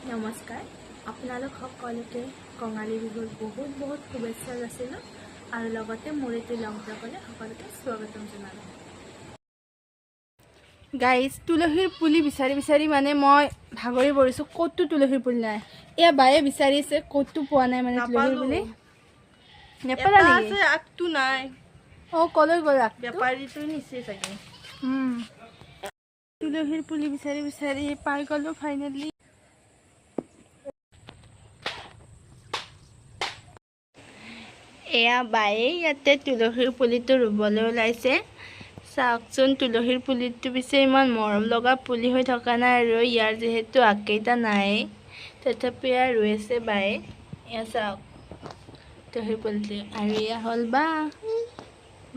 নমস্কাৰ আপোনালোক সকলোকে কঙালী বিহুৰ বহুত বহুত শুভেচ্ছা যাচিলোঁ আৰু লগতে মোৰ এই লং ব্লগলৈ সকলোকে স্বাগতম জনালোঁ। গাইজ তুলসীৰ পুলি বিচাৰি বিচাৰি মানে মই ভাগৰি পৰিছোঁ। ক'তো তুলসীৰ পুলি নাই। এয়া বায়ে বিচাৰিছে, ক'তো পোৱা নাই মানে তুলসীৰ পুলি। নেপালা নেকি? আগটো নাই। অঁ, কলৈ গ'ল? বেপাৰীটো নিছে চাগে। তুলসীৰ পুলি বিচাৰি বিচাৰি পাই গ'লোঁ ফাইনেলি। এয়া বায়ে ইয়াতে তুলসীৰ পুলিটো ৰুবলৈ ওলাইছে। চাওকচোন, তুলসীৰ পুলিটো পিছে ইমান মৰম লগা পুলি হৈ থকা নাই আৰু ইয়াৰ যিহেতু আগকেইটা নাই, তথাপি এয়া ৰুইছে বায়ে। এয়া চাওক তুলসীৰ পুলিটো, আৰু এয়া হ'ল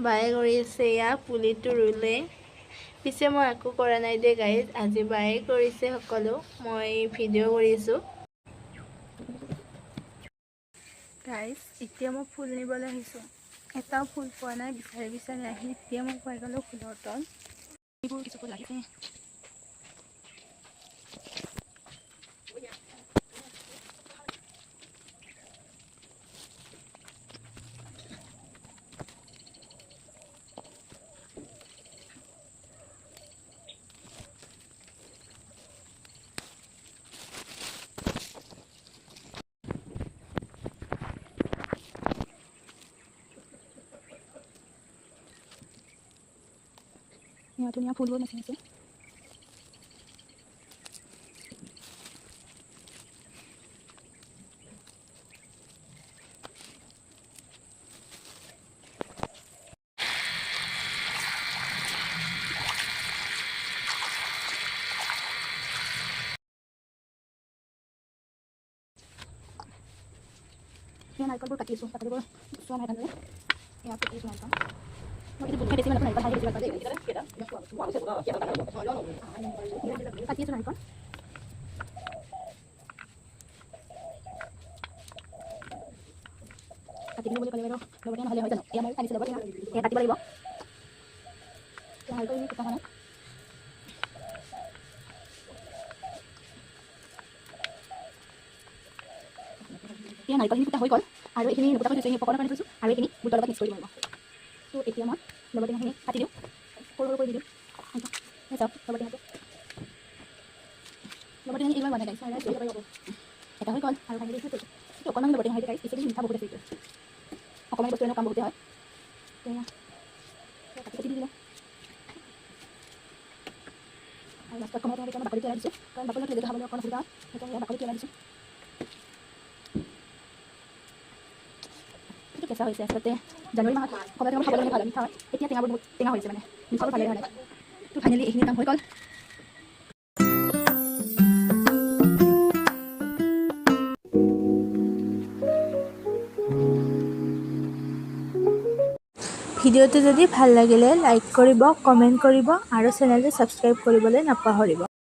বায়ে কৰি আছে এয়া পুলিটো ৰুলে। পিছে মই একো কৰা নাই দে গাইজ, আজি বায়ে কৰিছে সকলো, মই ভিডিঅ' কৰিছোঁ। গাইজ এতিয়া মই ফুল নিবলৈ আহিছোঁ। এটাও ফুল পোৱা নাই, বিচাৰি বিচাৰি আহি এতিয়া মই পাই গ'লোঁ ফুলৰ তল। এইবোৰ কিছু ফুল লাগিছে। ধুনীয়া ফুলবোৰ নাচি আছে। সেই নাৰিকলবোৰ কাটি আছোঁ, কাটিবোৰ চোৱা নাই ভালদৰে। এয়া কাটি আছোঁ নাৰিকল। মই কিন্তু বহুত বেছি নাৰিকল খাই বেছি ভাল পাওঁ দেই। কাটি আছোঁ নাৰিকল। কাটি দিলোঁ বুলি ক'লে বাৰু লগতে নহ'লে হয় জানো? এয়া মই কাটিছোঁ লগতে এয়া কাটিব লাগিব। নাৰিকল কুটা হোৱা নাই। এয়া নাৰিকলখিনি কুটা হৈ গ'ল আৰু এইখিনি নুকুটা কৰি থৈছোঁ, এইখিনি পকৰৰ কাৰণে থৈছোঁ আৰু এইখিনি বুটৰ লগত মিক্স কৰি দিব লাগিব। তো এতিয়া মই লগতে টেঙাখিনি কাটি দিওঁ, সৰু সৰু কৰি দি দিওঁ। চাওক লগতে টেঙাটো এইবাৰ বনাই গাইছ এটা হৈ গ'ল আৰু ফাইনেলি এইটো অকণমান লগতে টেঙা গাইছ, বেছি মিঠা বহুত আছে এইটো। অকণমান বস্তু এনেও কাম বহুতে হয়। কাটি কাটি দি দিলোঁ আৰু লাষ্টত কমাই টেঙা বাকলি পেলাই দিছোঁ, কাৰণ বাকলি যদি খাবলৈ অকণ অসুবিধা হয় সেইকাৰণে বাকলি পেলাই দিছোঁ। এইটো কেঁচা হৈছে, আচলতে জানুৱাৰী মাহত কমলা টেঙা খাবলৈ ভাল মিঠা হয়। এতিয়া টেঙাবোৰ বহুত টেঙা হৈছে, মানে মিঠাবোৰ ভালেই হোৱা নাই। তো ফাইনেলি এইখিনি কাম হৈ গ'ল। ভিডিঅ'টো যদি ভাল লাগিলে লাইক কৰিব, কমেণ্ট কৰিব আৰু চেনেলটো ছাবস্ক্ৰাইব কৰিবলৈ নাপাহৰিব।